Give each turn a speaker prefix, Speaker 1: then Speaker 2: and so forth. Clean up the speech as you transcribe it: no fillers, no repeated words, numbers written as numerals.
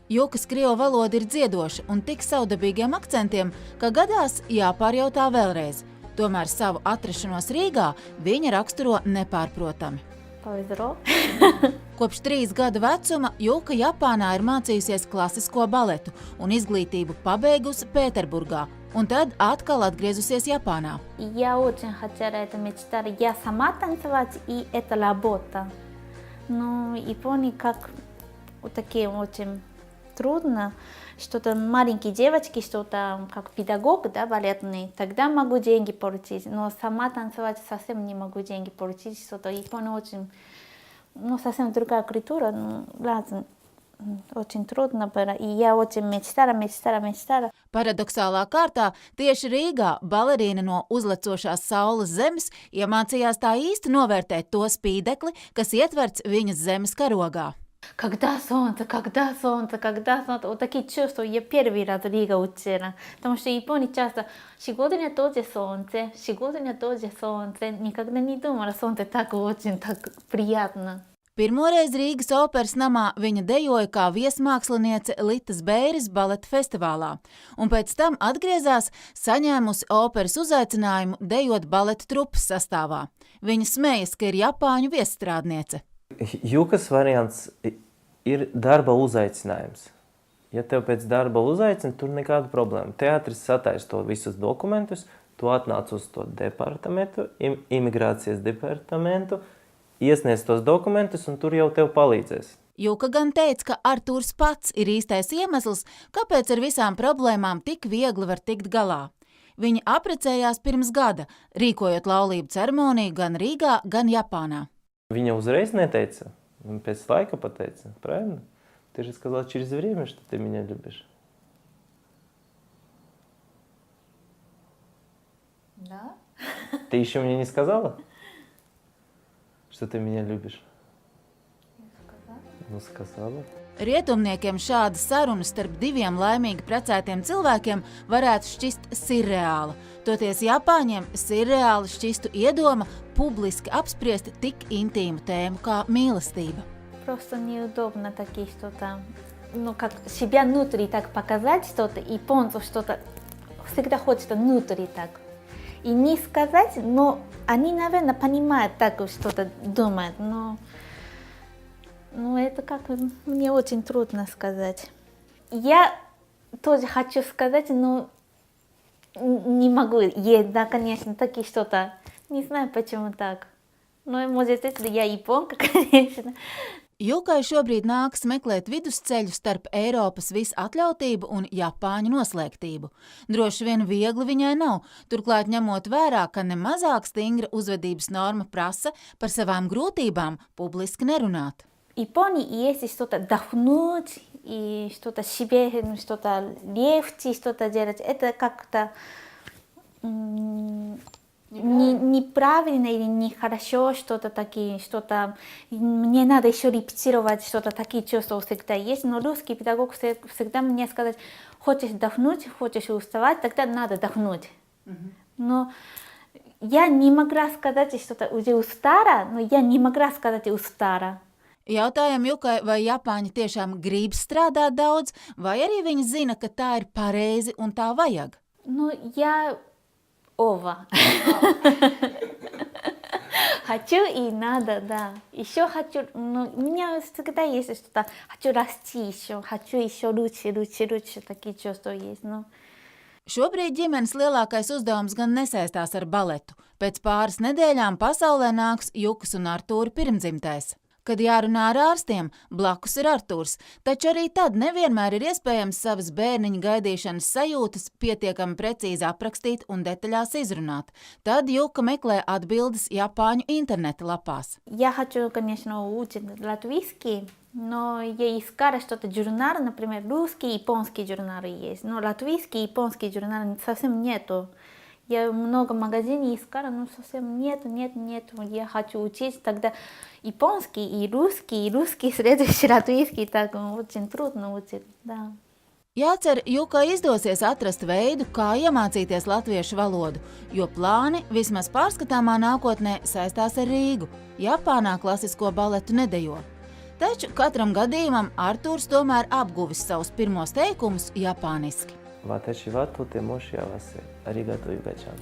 Speaker 1: Jukas krievu valoda ir dziedoša un tik savdabīgiem akcentiem, ka gadās jāpārjautā vēlreiz. Tomēr savu atrašanos Rīgā viņa raksturo nepārprotami. Kopš 3 gadu vecuma Juka Japānā ir mācījusies klasisko baletu un izglītību pabeigusi Pēterburgā, un tad atkal atgriezusies Japānā.
Speaker 2: Я очень хотела это мечтать. Я сама танцевать, и это работа. Но Япония как такие очень трудно. Что-то маленькие девочки, что-то как педагог, да, балетный, тогда могу деньги получить. Но сама танцевать совсем не могу деньги получить. Что-то Япония очень, совсем другая культура. Очень трудно было. И я очень мечтала.
Speaker 1: Paradoxālā kārtā tieši Rīgā balerīna no uzlecošās saules zemes iemācījās tā īsti novērtēt to spīdekli, kas ietverts viņas zemes karogā.
Speaker 2: Когда солнце. Вот такие чувства я первый раз Рига учила. Потому что в Японии часто сегодня тоже солнце. Никогда не думала, солнце так очень так приятно.
Speaker 1: Pirmoreiz Rīgas operas namā viņa dejoja kā viesmāksliniece Litas Beiras baleta festivālā, un pēc tam atgriezās saņēmusi operas uzaicinājumu dejot baleta trupas sastāvā. Viņa smejas, ka ir Japāņu viesstrādniece.
Speaker 3: Jukas variants ir darba uzaicinājums. Ja tev pēc darba uzaicina, tur nekāda problēma. Teātris sataisa to visus dokumentus, tu atnāc uz to departamentu, imigrācijas departamentu, iesniedz tos dokumentus, un tur jau tev palīdzēs.
Speaker 1: Juka gan teica, ka Artūrs pats ir īstais iemesls, kāpēc ar visām problēmām tik viegli var tikt galā. Viņi apprecējās pirms gada, rīkojot laulību ceremoniju gan Rīgā, gan Japānā.
Speaker 3: Viņa uzreiz neteica, un pēc laika pateica, правильно? Ты же сказала через время, что ты меня любишь.
Speaker 2: Да?
Speaker 3: Ты еще мне не сказала? Что ты меня любишь? Сказала.
Speaker 1: Rietumniekiem šāda saruna starp diviem laimīgi precētiem cilvēkiem varētu šķist sirreāla. Toties Japāņiem sirreāli šķistu iedoma publiski apspriest tik intīmu tēmu kā mīlestība.
Speaker 2: Просто неудобно такие что-то, как себя внутри так показать что-то, японцу что-то всегда хочется внутри так. И не сказать, но они, наверное, понимают так, что-то думают, но это как мне очень трудно сказать. Я тоже хочу сказать, но не могу. Есть, да, конечно, такие что-то. Не знаю, почему так. Но, может, если я японка, конечно.
Speaker 1: Jukai šobrīd nākas meklēt vidusceļu starp Eiropas visatļautību un Japāņu noslēgtību. Droši vien viegli viņai nav, turklāt ņemot vērā, ka nemazāk stingra uzvedības norma prasa par savām grūtībām publiski nerunāt.
Speaker 2: В Японии есть что-то вдохнуть и что-то себе, что-то легче, что-то делать. Это как-то неправильно или нехорошо, что-то такие, что-то мне надо еще репетировать, что-то такие чувства всегда есть. Но русский педагог всегда мне сказать, хочешь вдохнуть, хочешь уставать, тогда надо вдохнуть. Но я не могла сказать, что-то уже устала, но я не могла сказать устала.
Speaker 1: Jautājam Jukai, vai Japāņi tiešām grib strādāt daudz, vai arī viņi zina, ka tā ir pareizi un tā vajag?
Speaker 2: Я хочу и надо, да. Еще хочу, но у меня всегда есть что-то, хочу расти еще, хочу еще лучше, такие чувства есть,
Speaker 1: Šobrīd ģimenes lielākais uzdevums gan nesaistās ar baletu. Pēc pāris nedēļām pasaulē nāks Jukas un Artūra pirmdzimtais. Kad jārunā ar ārstiem, blakus ir Artūrs, taču arī tad nevienmēr ir iespējams savas bērniņa gaidīšanas sajūtas pietiekami precīzi aprakstīt un detaļās izrunāt. Tad Juka meklē atbildes Japāņu interneta lapās.
Speaker 2: Я хочу, конечно, учить латвийский, но я искала что-то журналы, например, русские и японские журналы есть, но латвийские и японские журналы совсем нету. Я много магазинов искала, но совсем нету. Я хочу учить тогда японский и русский, следующий латвийский, так очень трудно учить, да.
Speaker 1: Jācer, Jukai izdosies atrast veidu, kā iemācīties latviešu valodu, jo plāni vismaz pārskatāmā nākotnē saistās ar Rīgu. Japānā klasisko baletu nedejo. Taču katram gadījumam Artūrs tomēr apguvis savus pirmos teikumus japāniski.
Speaker 3: Ваташи ва тотемо сиавасе. Аригато югачан.